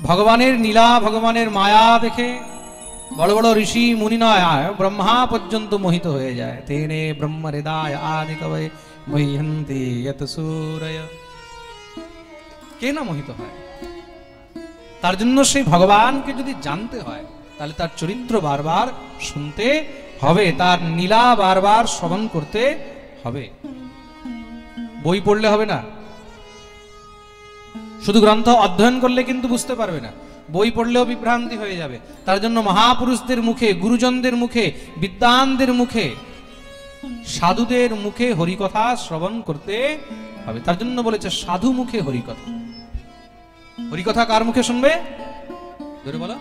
ভগবানের লীলা, ভগবানের মায়া দেখে বড় বড় ঋষি মুনিনয় ব্রহ্মা পর্যন্ত মোহিত হয়ে যায়। তেনে ব্রহ্ম হৃদয় আদি কবে মহ্যন্তি যত সূরয়। কে না মোহিত হয়? তার জন্য সেই ভগবানকে যদি জানতে হয় তাহলে তার চরিত্র বারবার শুনতে হবে, তার লীলা বারবার শ্রবণ করতে হবে। বই পড়লে হবে না, শুধু গ্রন্থ অধ্যয়ন করলে কিন্তু বুঝতে পারবে না, বই পড়লেও বিভ্রান্তি হয়ে যাবে। তার জন্য মহাপুরুষদের মুখে, গুরুজনদের মুখে, বিদ্বানদের মুখে, সাধুদের মুখে হরিকথা শ্রবণ করতে হবে। তার জন্য বলেছে সাধু মুখে হরিকথা। হরিকথা কার মুখে শুনবে? জোরে বলো।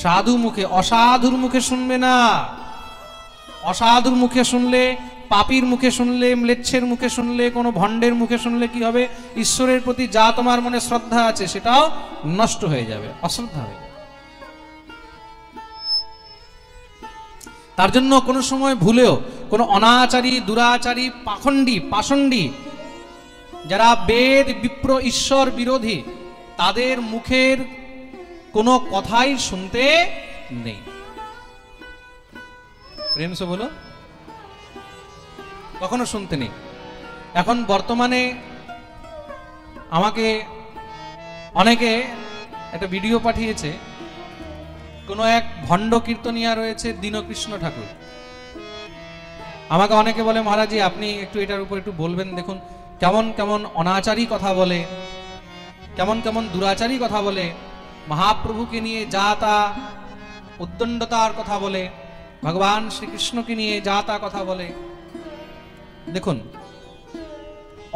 সাধু মুখে, অসাধুর মুখে শুনবে না। অসাধুর মুখে শুনলে, পাপীর মুখে শুনলে, ম্লেচ্ছের মুখে শুনলে, কোনো ভণ্ডের মুখে শুনলে কি হবে? ঈশ্বরের প্রতি যা তোমার মনে শ্রদ্ধা আছে সেটাও নষ্ট হয়ে যাবে, অশ্রদ্ধা হবে। তার জন্য কোনো সময় ভুলেও কোনো অনাচারী, দুরাচারী, পাখণ্ডী, পাষণ্ডী, যারা বেদ, বিপ্র, ঈশ্বর বিরোধী, তাদের মুখের কোনো কথাই শুনতে নেই। প্রেম সে বলো, কখনো শুনতে নেই। এখন বর্তমানে আমাকে অনেকে একটা ভিডিও পাঠিয়েছে, কোনো এক ভণ্ড কীর্তনিয়া রয়েছে দীনকৃষ্ণ ঠাকুর। আমাকে অনেকে বলে, মহারাজি আপনি একটু এটার উপর একটু বলবেন, দেখুন কেমন কেমন অনাচারী কথা বলে, কেমন কেমন দুরাচারী কথা বলে, মহাপ্রভুকে নিয়ে যা তা উদ্দণ্ডতার কথা বলে, ভগবান শ্রীকৃষ্ণকে নিয়ে যা তা কথা বলে। দেখুন,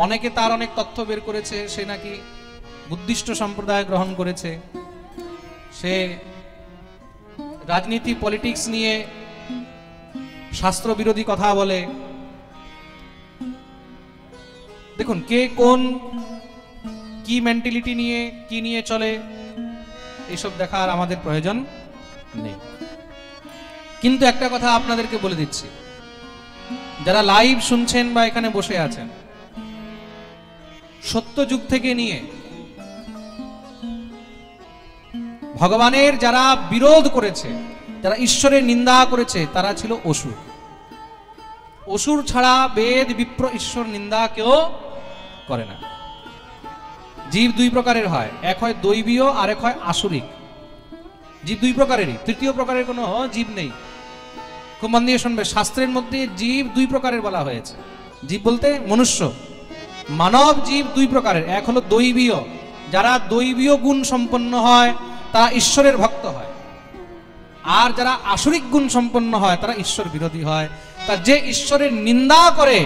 অনেকে তার অনেক তথ্য বের করেছে, সে নাকি বুদ্ধিস্ট সম্প্রদায় গ্রহণ করেছে, সে রাজনীতি, পলিটিক্স নিয়ে শাস্ত্র বিরোধী কথা বলে। দেখুন, কে কোন কি মেন্টালিটি নিয়ে কি নিয়ে চলে এইসব দেখার আমাদের প্রয়োজন নেই। কিন্তু একটা কথা আপনাদেরকে বলে দিচ্ছি, যারা লাইভ শুনছেন বা এখানে বসে আছেন, সত্য যুগ থেকে নিয়ে ভগবানের যারা বিরোধ করেছে, যারা ঈশ্বরের নিন্দা করেছে, তারা ছিল অসুর। অসুর ছাড়া বেদ, বিপ্র, ঈশ্বর নিন্দা কেউ করে না। জীব দুই প্রকারের হয়, এক হয় দৈবীয় আর এক হয় আসুরিক। জীব দুই প্রকারেরই, তৃতীয় প্রকারের কোনো জীব নেই। খুব মন দিয়ে শুনবে, শাস্ত্রের মধ্যে জীব দুই প্রকারের বলা হয়েছে। জীব বলতে মনুষ্য, মানব জীব দুই প্রকারের। এক হলো দৈবীয়, যারা দৈবীয় গুণ সম্পন্ন হয় তারা ঈশ্বরের ভক্ত হয়, আর যারা আসুরিক গুণ সম্পন্ন হয় তারা ঈশ্বর বিরোধী হয়। তা যে ঈশ্বরের নিন্দা করে,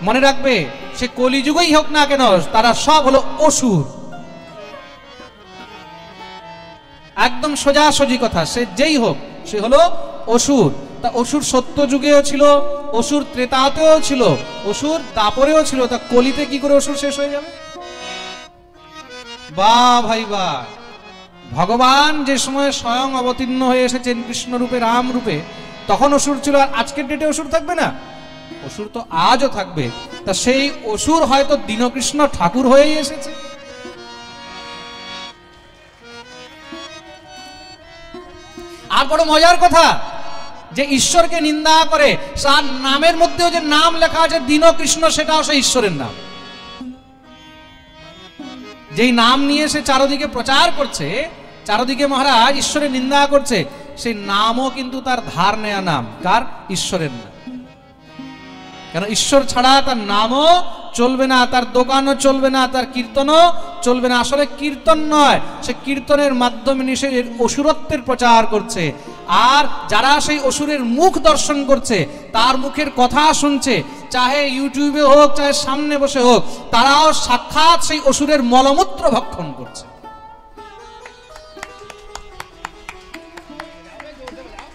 মনে রাখবে সে কলিযুগেই হোক না কেন, তারা সব হলো অসুর। একদম সোজাসুজি কথা, সে যেই হোক সে হলো অসুর। তা অসুর সত্য যুগেও ছিল, অসুর ত্রেতাতেও ছিল, অসুর দাপরেও ছিল। তা কলিতে কি করে অসুর শেষ হয়ে যাবে? বাহ ভাই বাহ! ভগবান যে সময় স্বয়ং অবতীর্ণ হয়ে এসেছেন কৃষ্ণ রূপে, রাম রূপে, তখন অসুর ছিল, আর আজকের ডেটে অসুর থাকবে না? অসুর তো আজও থাকবে। তা সেই অসুর হয়তো দীনকৃষ্ণ ঠাকুর হয়েই এসেছে। আর বড় মজার কথা, যে ঈশ্বরকে নিন্দা করে, তার নামের মধ্যেও যে নাম লেখা আছে দীনকৃষ্ণ, সেটাও সে ঈশ্বরের নাম। যেই নাম নিয়ে সে চারদিকে প্রচার করছে, চারদিকে মহারাজ ঈশ্বরের নিন্দা করছে, সেই নামও কিন্তু তার ধার নেয়া নাম। কার? ঈশ্বরের নাম। কেন? ঈশ্বর ছাড়া তার নামও চলবে না, তার দোকানও চলবে না, তার কীর্তনও চলবে না। আসলে কীর্তন নয়, সে কীর্তনের মাধ্যমে সে অসুরত্বের প্রচার করছে। আর যারা সেই অসুরের মুখ দর্শন করছে, তার মুখের কথা শুনছে, চাহে ইউটিউবে হোক চাহে সামনে বসে হোক, তারাও সাক্ষাৎ সেই অসুরের মলমূত্র ভক্ষণ করছে।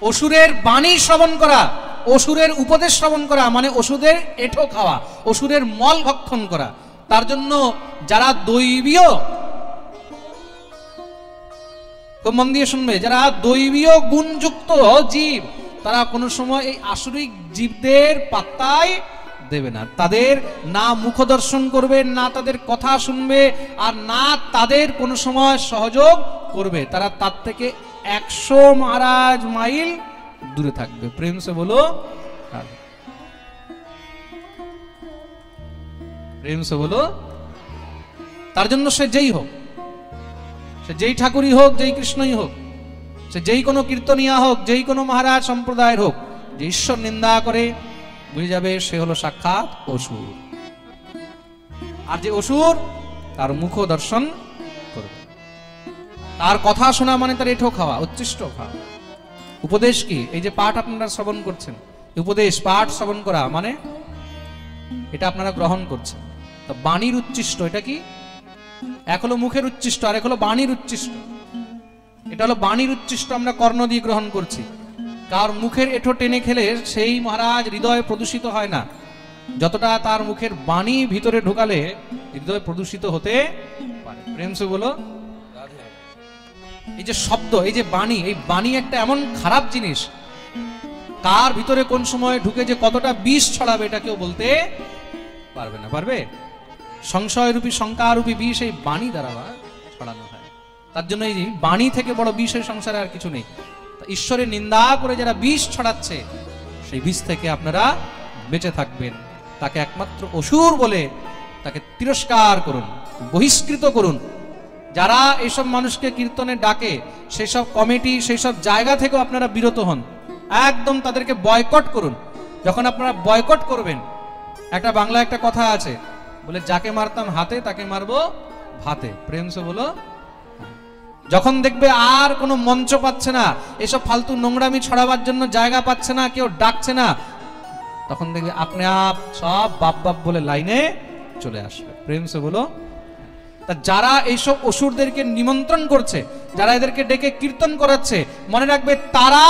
অসুরের বাণী শ্রবণ করা, অসুরের উপদেশ শ্রবণ করা মানে অসুরের এঁঠো খাওয়া, অসুরের মল ভক্ষণ করা। তার জন্য যারা দৈবীয়, তো মন দিয়ে শুনবে, যারা দৈবীয় গুণযুক্ত জীব, তারা কোনো সময় এই আসুরিক জীবদের পাত্তাই দেবে না। তাদের না মুখ দর্শন করবে, না তাদের কথা শুনবে, আর না তাদের কোনো সময় সহযোগ করবে। তারা তার থেকে 100 মহারাজ মাইল দূরে থাকবে। প্রেম সে বলো, প্রেম সে বলো। তার জন্য সে যেই হোক, সে যেই ঠাকুরই হোক, যেই কৃষ্ণই হোক, সে যেই কোনো কীর্তনিয়া হোক, যেই কোনো মহারাজ সম্প্রদায়ের হোক, যে ঈশ্বর নিন্দা করে, বুঝে যাবে সে হলো সাক্ষাৎ অসুর। আর যে অসুর, তার মুখ দর্শন করবে, তার কথা শোনা মানে তার এঁঠো খাওয়া, উচ্ছিষ্ট খাওয়া। উপদেশ কি? এই যে পাঠ আপনারা শ্রবণ করছেন, উপদেশ পাঠ শ্রবণ করা মানে এটা আপনারা গ্রহণ করছেন। তা বাণীর উচ্ছিষ্ট এটা কি? এক হলো মুখের উচ্ছিষ্ট, আর এক হলো বাণীর উচ্ছিষ্ট। এটা হলো বাণীর উচ্ছিষ্ট, আমরা কর্ণ দিয়ে গ্রহণ করছি। কার মুখের এঁঠো টেনে খেলে সেই মহারাজ হৃদয় প্রদূষিত হয় না, যতটা তার মুখের বাণী ভিতরে ঢোকালে হৃদয় প্রদূষিত হতে পারে। প্রেম সে বলো। এই যে শব্দ, এই যে বাণী, এই বাণী একটা এমন খারাপ জিনিস, কার ভিতরে কোন সময় ঢুকে যে কতটা বিষ ছড়াবে এটা কেউ বলতে পারবে না। পারবে? সংশয়রূপী শঙ্কারূপী বিষ এই বাণী দ্বারা ছড়ানো হয়। তার জন্য এই বাণী থেকে বড় বিষ এই সংসারে আর কিছু নেই। ঈশ্বরের নিন্দা করে যারা বিষ ছড়াচ্ছে, সেই বিষ থেকে আপনারা বেঁচে থাকবেন। তাকে একমাত্র অসুর বলে তাকে তিরস্কার করুন, বহিষ্কৃত করুন। যারা এইসব মানুষকে কীর্তনে ডাকে, সেই সব কমিটি, সেই সব জায়গা থেকেও আপনারা বিরত হন, একদম তাদেরকে বয়কট করুন। যখন আপনারা বয়কট করবেন, একটা বাংলা একটা কথা আছে, বলে যাকে মারতাম হাতে তাকে মারবো ভাতে। প্রেম সে বলো। যখন দেখবে আর কোনো মঞ্চ পাচ্ছে না, এসব ফালতু নোংরামি ছড়াবার জন্য জায়গা পাচ্ছে না, কেউ ডাকছে না, তখন দেখবে আপনি আপ সব বাপ বাপ বলে লাইনে চলে আসবে। প্রেম সে বলো। তা যারা এইসব অসুরদেরকে নিমন্ত্রণ করছে, যারা এদেরকে ডেকে কীর্তন করাচ্ছে, মনে রাখবে তারা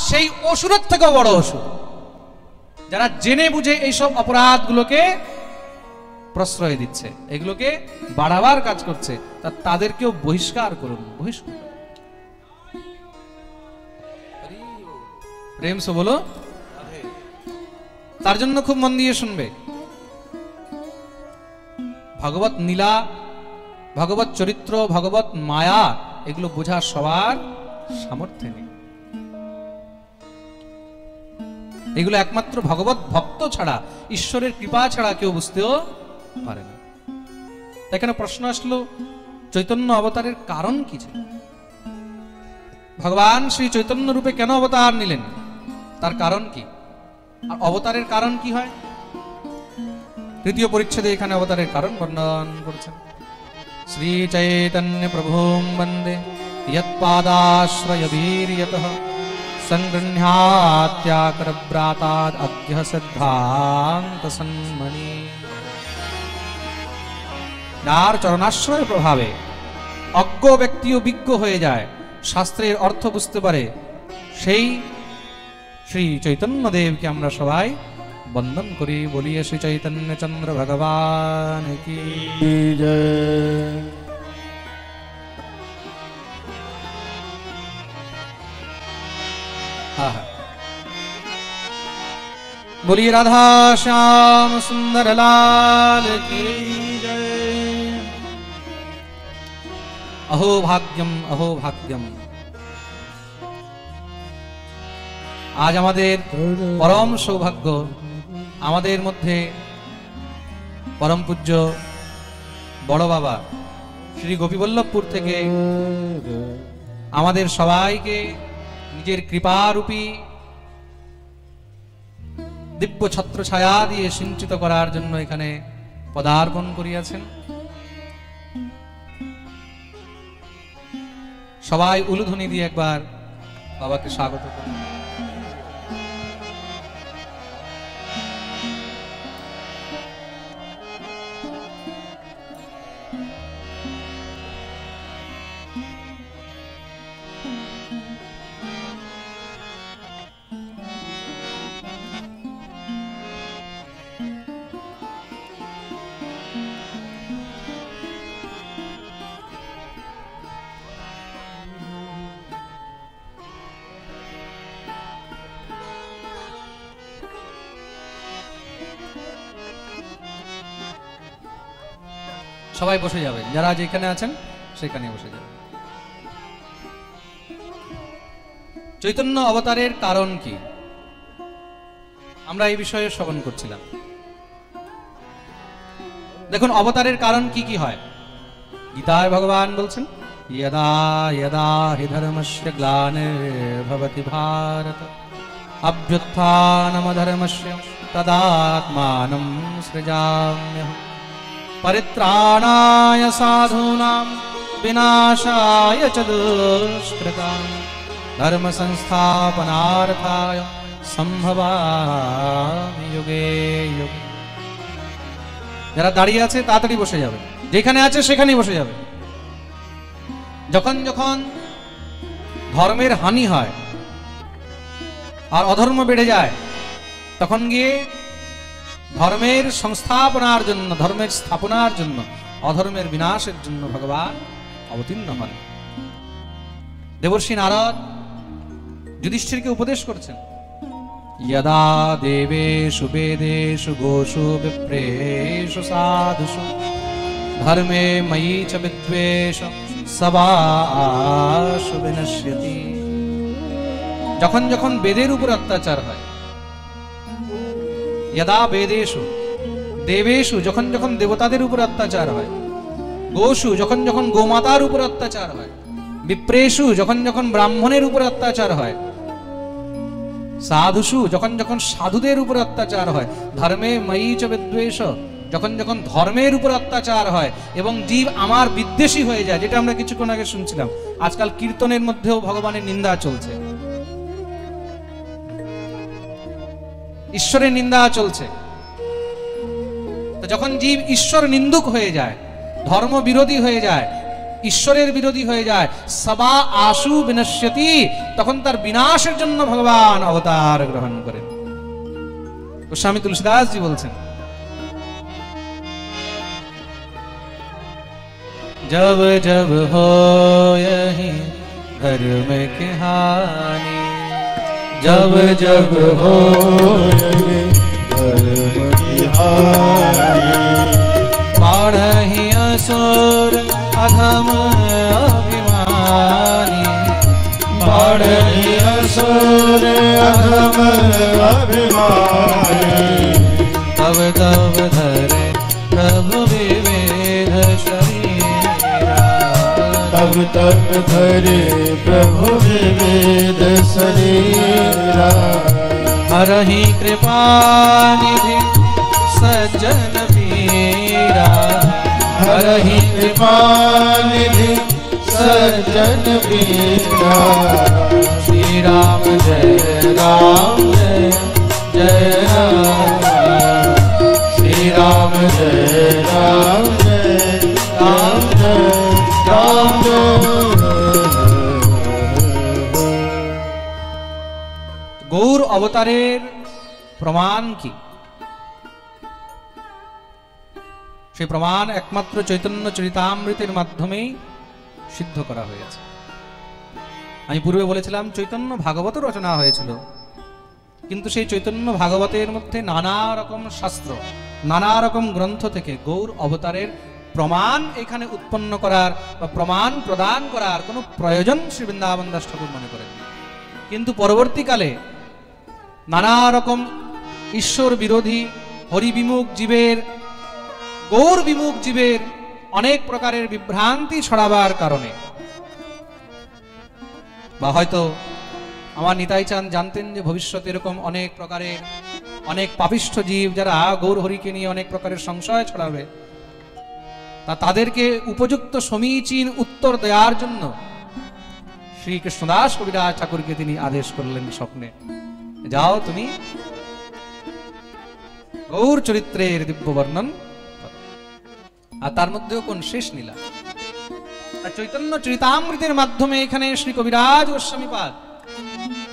সেই অসুরের থেকেও বড় অসুর। যারা জেনে বুঝে এইসব অপরাধগুলোকে প্রশ্রয় দিচ্ছে, এগুলোকে বাড়াবার কাজ করছে, তাদেরকেও বহিষ্কার করুন। বহিষ্কার। প্রেম সে বলো। তার জন্য খুব মন দিয়ে শুনবে। ভগবত নীলা, ভগবত চরিত্র, ভগবত মায়া, এগুলো বোঝার সবার সামর্থ্য নেই। এগুলো একমাত্র ভগবত ভক্ত ছাড়া, ঈশ্বরের কৃপা ছাড়া কেউ বুঝতেও পারে না। এখানে প্রশ্ন আসলো, চৈতন্য অবতারের কারণ কি ছিল? ভগবান শ্রী চৈতন্য রূপে কেন অবতার নিলেন? তার কারণ কি? আর অবতারের কারণ কি হয়? তৃতীয় পরিচ্ছেদে এখানে অবতারের কারণ বর্ণন করেছেন। শ্রী চৈতন্য প্রভুং বন্দে ইয়ৎপাদাশ্রয় বীর্যতঃ সংগৃহ্যাত্যাকরব্রাতাদ অদ্য সিদ্ধান্ত সন্মণি। যার চরণাশ্রয়ের প্রভাবে অজ্ঞ ব্যক্তিও বিজ্ঞ হয়ে যায়, শাস্ত্রের অর্থ বুঝতে পারে, সেই শ্রী চৈতন্য দেবকে আমরা সবাই বন্দন করি। বলিয়ে শ্রী চৈতন্য চন্দ্র ভগবান কি জয়। बोलिए राधा श्याम सुंदर लाल की जय। अहो भाग्यम, अहो भाग्यम। आज আমাদের পরম সৌভাগ্য, আমাদের মধ্যে পরম পূজ্য বড় বাবা শ্রী গোপীবল্লভপুর থেকে আমাদের সবাইকে নিজের কৃপারূপী দিব্য ছত্র ছায়া দিয়ে সিঞ্চিত করার জন্য এখানে পদার্পণ করিয়াছেন। সবাই উলুধ্বনি দিয়ে একবার বাবাকে স্বাগত করুন। সবাই বসে যাবেন, যারা যেখানে আছেন সেখানে বসে যাবেন। চৈতন্য অবতারের কারণ কি, আমরা এই বিষয়ে শ্রবণ করছিলাম। দেখুন অবতারের কারণ কি কি হয়। গীতায় ভগবান বলছেন, यदा यदा हि धर्मस्य ग्लानिर्भवति भारत अभ्युत्थानमधर्मस्य तदात्मानं सृजाम्यहम् परित्राणाय साधूनां विनाशाय च दुष्कृतां धर्म संस्थापनार्थाय সম্ভবামি যুগে যুগে। যারা দাঁড়িয়ে আছে তাড়াতাড়ি বসে যাবে, যেখানে আছে সেখানেই বসে যাবে। যখন যখন ধর্মের হানি হয় আর অধর্ম বেড়ে যায়, তখন গিয়ে ধর্মের সংস্থাপনার জন্য, ধর্মের স্থাপনার জন্য, অধর্মের বিনাশের জন্য ভগবান অবতীর্ণ হন। দেবর্ষি নারদ যুধিষ্ঠিরকে উপদেশ করছেন, यदा देवेषु वेदेषु गोषु विप्रेषु साधुषु धर्मे मयि च विद्वेष सभासु विनश्यति। যখন যখন বেদের উপর অত্যাচার হয়, यदा वेदेषु देवेषु যখন যখন দেবতাদের উপর অত্যাচার হয়, গোষু যখন যখন গোমাতার উপর অত্যাচার হয়, বিপ্রেষু যখন যখন ব্রাহ্মণের উপর অত্যাচার হয়, সাধুষু যখন যখন সাধুদের উপর অত্যাচার হয়, ধর্মে ময়ি চ বিদ্বেষ যখন যখন ধর্মের উপর অত্যাচার হয় এবং জীব আমার বিদ্বেষী হয়ে যায়, যেটা আমরা কিছুক্ষণ আগে শুনছিলাম। আজকাল কীর্তনের মধ্যেও ভগবানের নিন্দা চলছে, ঈশ্বরের নিন্দা চলছে। তো যখন জীব ঈশ্বর নিন্দুক হয়ে যায়, ধর্ম বিরোধী হয়ে যায়, ঈশ্বরের বিরোধী হয়ে যায়, সবা আশু বিনশ্যতি, তখন তার বিনাশের জন্য ভগবান অবতার গ্রহণ করেন। গোস্বামী তুলসীদাস জি বলছেন, जब जब हो यही धर्म की हानि, जब जब हो यही धर्म की हानि, बाढ़हि असुर अधम अभिमानी, बढ़ी असुर अधम अभिमानी, तब तब धरे प्रभु विविध शरीरा, तब तक धरे प्रभु विविध शरीरा, हरहि कृपा निधि सज्जन पीरा, हरहि कृपा निधि सज्जन पीरा। श्री राम जय राम जय जय राम, श्री राम जय राम जय राम जय राम গৌর অবতারের প্রমাণ কি? সেই প্রমাণ একমাত্র চৈতন্য চরিতামৃতের মাধ্যমেই সিদ্ধ করা হয়েছে। আমি পূর্বে বলেছিলাম চৈতন্য ভাগবত রচনা হয়েছিল, কিন্তু সেই চৈতন্য ভাগবতের মধ্যে নানা রকম শাস্ত্র, নানা রকম গ্রন্থ থেকে গৌর অবতারের প্রমাণ এখানে উৎপন্ন করার বা প্রমাণ প্রদান করার কোনো প্রয়োজন শ্রী বৃন্দাবন দাস ঠাকুর মনে করেন। কিন্তু পরবর্তীকালে নানা রকম ঈশ্বর বিরোধী, হরিবিমুখ জীবের, গৌর বিমুখ জীবের অনেক প্রকারের বিভ্রান্তি ছড়াবার কারণে, বা হয়তো আমার নিতাই চাঁদ জানতেন যে ভবিষ্যতে এরকম অনেক প্রকারের অনেক পাপিষ্ঠ জীব যারা গৌর হরিকে নিয়ে অনেক প্রকারের সংশয় ছড়াবে, তাদেরকে উপযুক্ত সমীচীন উত্তর দেওয়ার জন্য শ্রী কৃষ্ণদাস কবিরাজ ঠাকুরকে তিনি আদেশ করলেন স্বপ্নে, যাও তুমি গৌর চরিত্রের দিব্য বর্ণন। আর তার মধ্যেও কোন শেষ নীলা, চৈতন্য চরিতামৃতের মাধ্যমে এখানে শ্রী কবিরাজ গোস্বামীপাদ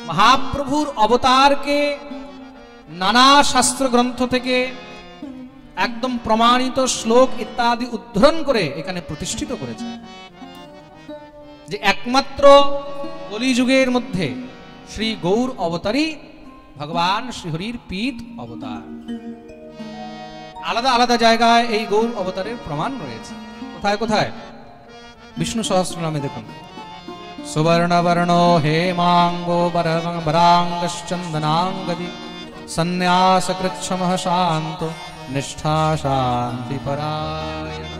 মহাপ্রভুর অবতারকে নানা শাস্ত্র গ্রন্থ থেকে একদম প্রমাণিত শ্লোক ইত্যাদি উদ্ধরণ করে এখানে প্রতিষ্ঠিত করেছে যে একমাত্র কলিযুগের মধ্যে শ্রী গৌর অবতারই ভগবান শ্রীহরির পীঠ অবতার। আলাদা আলাদা জায়গায় এই গৌর অবতারের প্রমাণ রয়েছে। কোথায় কোথায়? বিষ্ণু সহস্রনামে দেখুন, সুবর্ণবর্ণো হেমাঙ্গো বরাঙ্গশ্চন্দনাঙ্গদি সন্ন্যাসকৃচ্ছমঃ শান্ত নিষ্ঠা শান্তি পরায়ণ।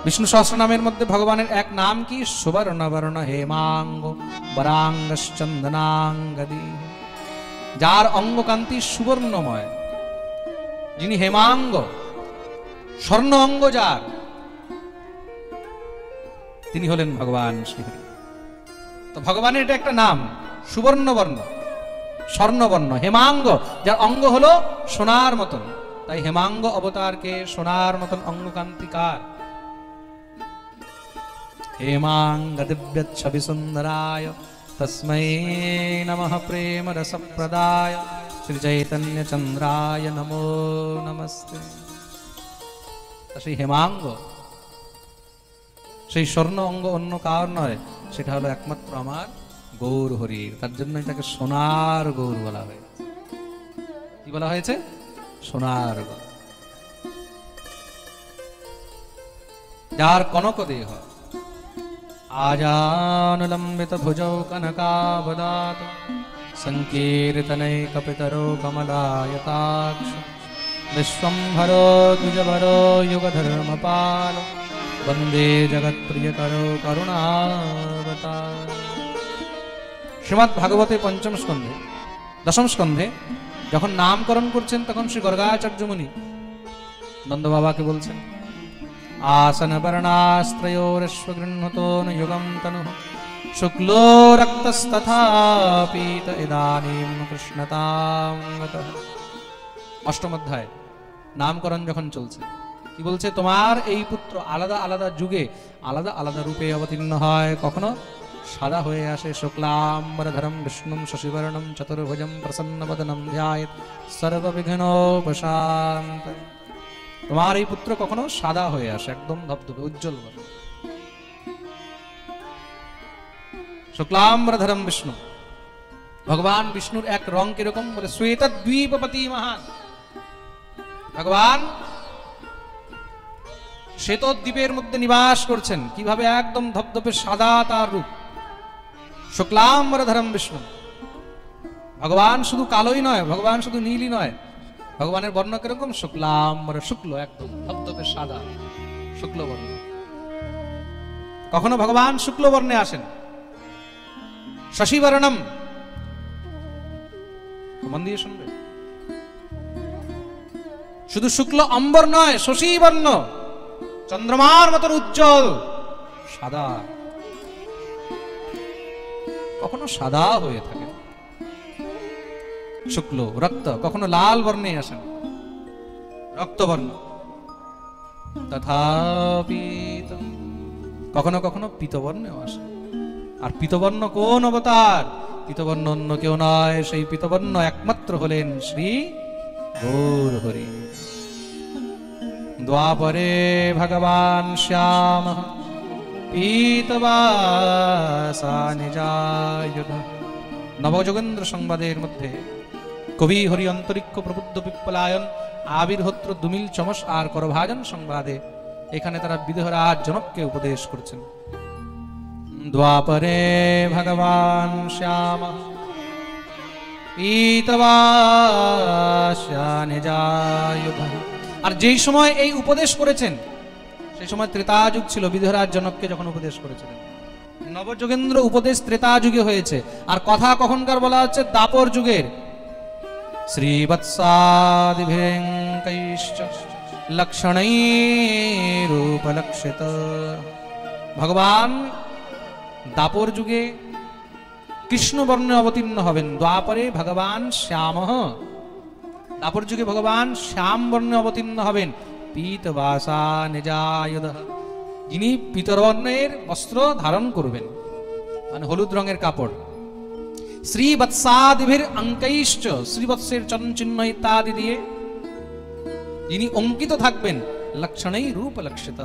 বিষ্ণু সহস্রনামের মধ্যে ভগবানের এক নাম কি? সুবর্ণবর্ণ হেমাঙ্গ বরাঙ্গশ্চন্দনাঙ্গদি, যার অঙ্গকান্তি সুবর্ণময়, যিনি হেমাঙ্গ, স্বর্ণ অঙ্গ যার, তিনি হলেন ভগবান শ্রীহরি। তো ভগবানের এটা একটা নাম, সুবর্ণবর্ণ, স্বর্ণবর্ণ, হেমাঙ্গ, যার অঙ্গ হলো সোনার মতন। তাই হেমাঙ্গ অবতারকে সোনার মতন অঙ্গকান্তিকার। হেমাঙ্গ দিব্য ছবি সুন্দরায় তস্मै নমঃ প্রেম রস প্রদায় শ্রী চৈতন্য চন্দ্রায় নমো নমস্তে। সেই হেমাঙ্গ, সেই স্বর্ণ অঙ্গ অন্য কার নয়, সেটা হলো একমাত্র আমার গৌর হরির। তার জন্যই তাকে সোনার গৌর বলা হয়েছে। কি বলা হয়েছে? সোনার গৌর। যার কনক দেহ, আজানুলম্বিত ভুজৌ কনকাবদাত সংকীর্তনৈকপিতরো কমলায়তাক্ষ বিশ্বম্ভরো দ্বিজভরো যুগধর্মপাল বন্দে জগৎপ্রিয়করো করুণাবতার। শ্রীমদ্ ভাগবতে পঞ্চম স্কন্ধে, দশম স্কন্ধে যখন নামকরণ করছেন, তখন শ্রী গর্গাচার্য মুনি নন্দ বাবাকে বলছেন, আসন বর্ণাস্ত্রয়োরশ্ব গৃহ্ণতো যুগম তনু শুক্লো রক্তস্তথা পীত ইদানীম কৃষ্ণতাম গতঃ। অষ্টম অধ্যায় নামকরণ যখন চলছে, কি বলছে? তোমার এই পুত্র আলাদা আলাদা যুগে আলাদা আলাদা রূপে অবতীর্ণ হয়। কখনো সাদা হয়ে আসে, শুক্লাম্বরধরম বিষ্ণুম শশিবর্ণম চতুর্ভুজম প্রসন্নবদনম ধ্যায়েৎ সর্ববিঘ্নোপশান্ত। তোমার এই পুত্র কখনো সাদা হয়ে আসে, একদম ধবধবে উজ্জ্বল বর্ণ। শুক্লাম্বরধরম বিষ্ণু, ভগবান বিষ্ণুর এক রং কিরকম? বলে শ্বেতদ্বীপপতি মহান। ভগবান শ্বেতদ্বীপের মধ্যে নিবাস করছেন। কিভাবে? একদম ধবধবে সাদা তার রূপ। শুক্লাম্বরধরম বিষ্ণু, ভগবান শুধু কালোই নয়, ভগবান শুধু নীলই নয়, ভগবানের বর্ণ কিরকম? শুক্লাম্বর, শুক্ল, একদম ধবধবে সাদা, শুক্ল বর্ণ। কখনো ভগবান শুক্ল বর্ণে আসেন। শশিবর্ণম, মন দিয়ে শুনবে, শুধু শুক্ল অম্বর নয়, শশীবর্ণ, চন্দ্রমার মতন উজ্জ্বল সাদা। কখনো সাদা হয়ে থাকে শুক্ল। রক্ত, কখনো লাল বর্ণে আসেন, রক্তবর্ণ। তথাপি কখনো কখনো পীতবর্ণেও আসেন। আর পীতবর্ণ কোন অবতার? পীতবর্ণ অন্য কেউ নয়, সেই পীতবর্ণ একমাত্র হলেন শ্রী গৌর হরি। দ্বাপরে ভগবান শ্যাম পীতবাসা নিজায়ুধ। নবযোগেন্দ্র সংবাদের মধ্যে কবি হরি অন্তরিক্ষ প্রবুদ্ধ পিপ্পলায়ন আবির্হোত্র দুমিল চমস আর করভাজন সংবাদে এখানে তারা বিদেহরাজ জনককে উপদেশ করছেন। দ্বাপরে ভগবান শ্যাম পীতবাসা নিজায়ুধ। আর যেই সময় এই উপদেশ করেছেন, সেই সময় ত্রেতা যুগ ছিল। বিদেহরাজ জনককে যখন উপদেশ করেছিলেন, নবযোগেন্দ্র উপদেশ ত্রেতা যুগে হয়েছে। আর কথা কখনকার বলা হচ্ছে? দাপর যুগের। শ্রীবৎসাদিভিঙ্কৈশ্চ লক্ষণৈরূপলক্ষিত। ভগবান দাপর যুগে কৃষ্ণ বর্ণে অবতীর্ণ হবেন। দ্বাপরে ভগবান শ্যাম, দাপর যুগে ভগবান শ্যাম বর্ণে অবতীর্ণ হবেন। পীতবাসা নিজায়ুধ, যিনি পীতবর্ণের বস্ত্র ধারণ করবেন, মানে হলুদ রঙের কাপড়। শ্রীবৎসাদিভির অঙ্কৈশ্চ, শ্রীবৎসের চরণ চিহ্ন ইত্যাদি দিয়ে যিনি অঙ্কিত থাকবেন। লক্ষণেই রূপ লক্ষিত,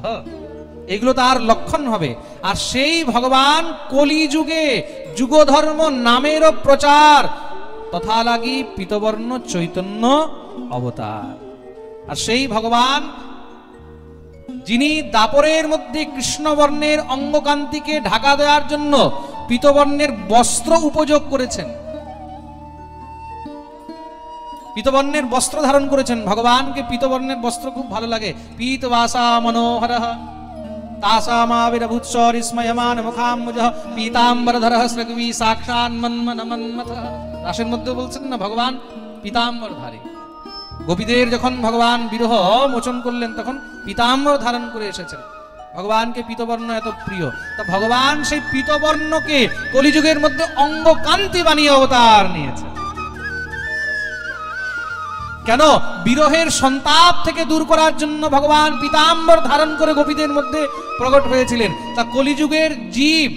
এগুলো তার লক্ষণ হবে। আর সেই ভগবান কলিযুগে যুগধর্ম নামেরও প্রচার, তথা লাগি পীতবর্ণ চৈতন্য অবতার। আর সেই ভগবান যিনি দাপরের মধ্যে কৃষ্ণবর্ণের অঙ্গকান্তিকে ঢাকা দেওয়ার জন্য পীতবর্ণের বস্ত্র উপযোগ করেছেন, পীতবর্ণের বস্ত্র ধারণ করেছেন। ভগবানকে পীতবর্ণের বস্ত্র খুব ভালো লাগে। পীতবাসা মনোহরঃ তাসামাবিরভূৎসরিস্ময়মান মুখাম্বুজঃ পীতাম্বরধরঃ স্রগ্বী সাক্ষাৎ মন্মনমন্মথঃ। রাসের মধ্যে বলছেন না ভগবান পীতাম্বরধারী। গোপীদের যখন ভগবান বিরহ মোচন করলেন তখন পীতাম্বর ধারণ করে এসেছেন। ভগবানকে পীতবর্ণ এত প্রিয়, তা ভগবান সেই পীতবর্ণকে কলিযুগের মধ্যে অঙ্গকান্তি বানিয়ে অবতার নিয়েছেন। কেন? বিরহের সন্তাপ থেকে দূর করার জন্য ভগবান পীতাম্বর ধারণ করে গোপীদের মধ্যে প্রকট হয়েছিলেন। তা কলিযুগের জীব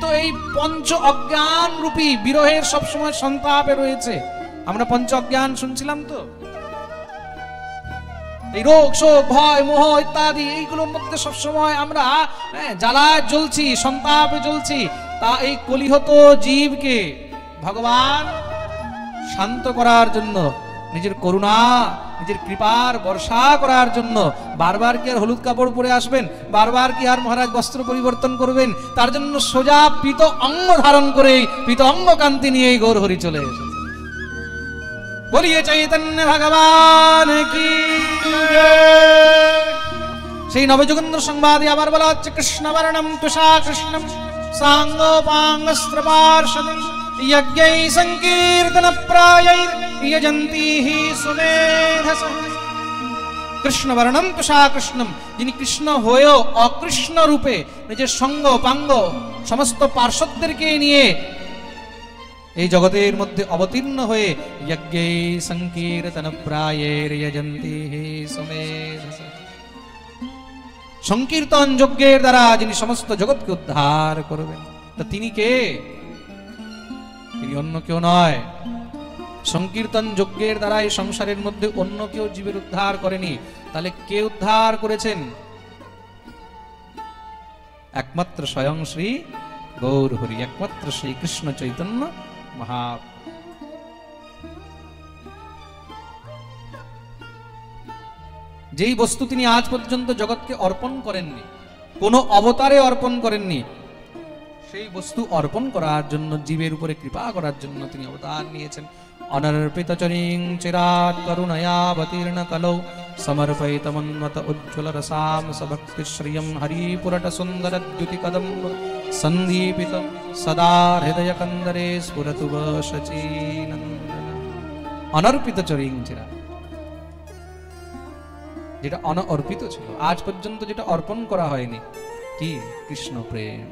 তো এই পঞ্চ অজ্ঞান রূপী বিরহের সবসময় সন্তাপে রয়েছে। আমরা পঞ্চ অজ্ঞান শুনছিলাম তো, এই রোগ শোক ভয় মোহ ইত্যাদি, এইগুলোর মধ্যে সবসময় আমরা জ্বালায় জ্বলছি, সন্তাপে জ্বলছি। তা এই কলিহত জীবকে ভগবান শান্ত করার জন্য, নিজের করুণা নিজের কৃপার বর্ষা করার জন্য বারবার কি আর হলুদ কাপড় পরে আসবেন? বারবার কি আর মহারাজ বস্ত্র পরিবর্তন করবেন? তার জন্য সোজা পীত অঙ্গ ধারণ করে পীত অঙ্গ কান্তি নিয়ে গৌর হরি চলে এসেছে। বলিয়ে চৈতন্য ভগবান কি। সেই নবযোগেন্দ্র সংবাদে আবার বলা হচ্ছে, কৃষ্ণবর্ণম তুষা কৃষ্ণম সাঙ্গোপাঙ্গস্ত্রপার্ষদম যজ্ঞৈ সংকীর্তন প্রায়ৈর যজন্তি হি সুমেধসঃ। কৃষ্ণবর্ণম তুষা কৃষ্ণম, যিনি কৃষ্ণ হয়েও অকৃষ্ণ রূপে নিজের সঙ্গ পাঙ্গ সমস্ত পার্শ্বদেরকে নিয়ে এই জগতের মধ্যে অবতীর্ণ হয়ে যজ্ঞৈ সংকীর্তন প্রায়ৈর যজন্তি হি সুমেধসঃ, সংকীর্তন যজ্ঞের দ্বারা যিনি সমস্ত জগৎকে উদ্ধার করবেন। তা তিনি কে? তিনি অন্য কেউ নয়। সংকীর্তন যজ্ঞের দ্বারা এই সংসারের মধ্যে অন্য কেউ জীবের উদ্ধার করেনি। তাহলে কে উদ্ধার করেছেন? একমাত্র স্বয়ং শ্রী গৌর হরি, একমাত্র শ্রী কৃষ্ণ চৈতন্য মহাপ্রভু। যেই বস্তু তিনি আজ পর্যন্ত জগৎকে অর্পণ করেননি, কোনো অবতারে অর্পণ করেননি, সেই বস্তু অর্পণ করার জন্য, জীবের উপরে কৃপা করার জন্য তিনি অবতার নিয়েছেন। অনর্পিত চরিং চিরাৎ করুণয়াবতীর্ণ কলৌ সমর্পয়িতমন্মত উজ্জ্বল রসাম সভক্তি শ্রিয়ম হরিপুরট সুন্দর দ্যুতি কদম্ব সন্দীপিত সদা হৃদয় কন্দরে স্ফুরতু শচীনন্দন। অনর্পিত চরিং চিরাৎ, যেটা অনর্পিত ছিল, আজ পর্যন্ত যেটা অর্পণ করা হয়নি, কি? কৃষ্ণ প্রেম।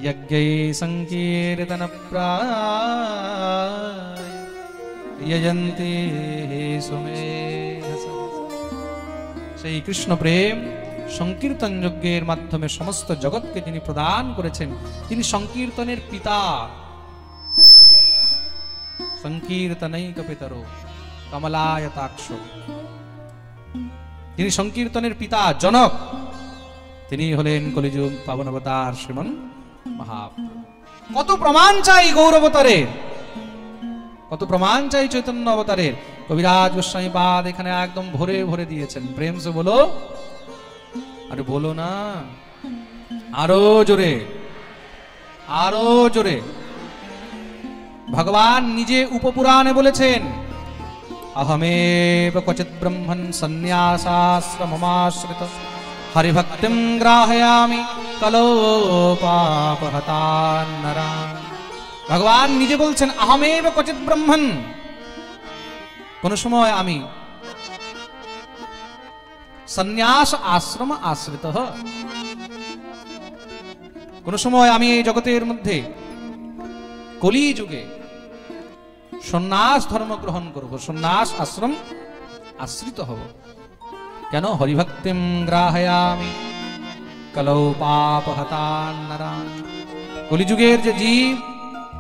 যজ্ঞৈ সংকীর্তন প্রায় যজন্তি সুমেধসঃ। সেই কৃষ্ণ প্রেম সংকীর্তন যজ্ঞের মাধ্যমে সমস্ত জগৎকে যিনি প্রদান করেছেন, তিনি সংকীর্তনের পিতা। সংকীর্তনৈক পিতরো কমলায়তাক্ষ, তিনি সংকীর্তনের পিতা, জনক। তিনি হলেন কলিযুগ পাবন অবতার শ্রীমন মহাপ্রভু। কত প্রমাণ চাই গৌর অবতারের, কত প্রমাণ চাই চৈতন্য অবতারের। কবিরাজ গোস্বামী পাদ এখানে একদম ভরে ভরে দিয়েছেন। প্রেম সে বলো, আরে বলো না, আরো জোরে, আরো জোরে। ভগবান নিজে উপপুরাণে বলেছেন, অহমেব ক্বচিৎ ব্রহ্মণ সন্ন্যাসাশ্রমমাশ্রিত হরিভক্তিম গ্রাহয়ামি কলো পাপহতান নরান। ভগবান নিজে বলছেন, অহমেব ক্বচিৎ ব্রহ্মণ, কোন সময় আমি সন্ন্যাস আশ্রম আশ্রিত, কোন সময় আমি এই জগতের মধ্যে কলি যুগে সন্ন্যাস ধর্ম গ্রহণ করব, সন্ন্যাস আশ্রম আশ্রিত হব। কেন? হরিভক্তিম গ্রাহয়ামি কলৌ পাপহতান নরান। কলিযুগের যে জীব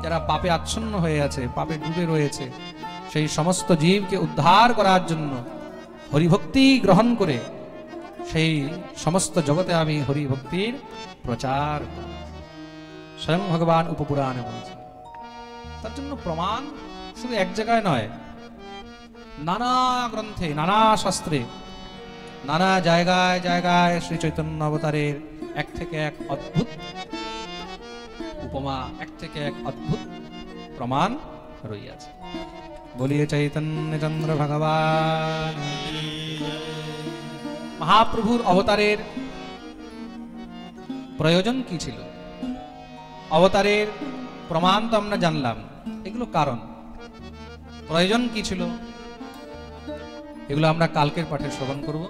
যারা পাপে আচ্ছন্ন হয়ে আছে, পাপে ডুবে রয়েছে, সেই সমস্ত জীবকে উদ্ধার করার জন্য হরিভক্তি গ্রহণ করে সেই সমস্ত জগতে আমি হরিভক্তির প্রচার করব। স্বয়ং ভগবান উপপুরাণে বলছেন। তার জন্য প্রমাণ শুধু এক জায়গায় নয়, নানা গ্রন্থে, নানা শাস্ত্রে নানা জায়গায় জায়গায় শ্রী চৈতন্য অবতারের এক থেকে এক অদ্ভুত উপমা, এক থেকে এক অদ্ভুত প্রমাণ রইয়াছে। বলিয়ে চৈতন্য চন্দ্র ভগবান। মহাপ্রভুর অবতারের প্রয়োজন কি ছিল, অবতারের প্রমাণ তো আমরা জানলাম, এগুলো কারণ, প্রয়োজন কি ছিল, এগুলো আমরা কালকের পাঠে শ্রবণ করব।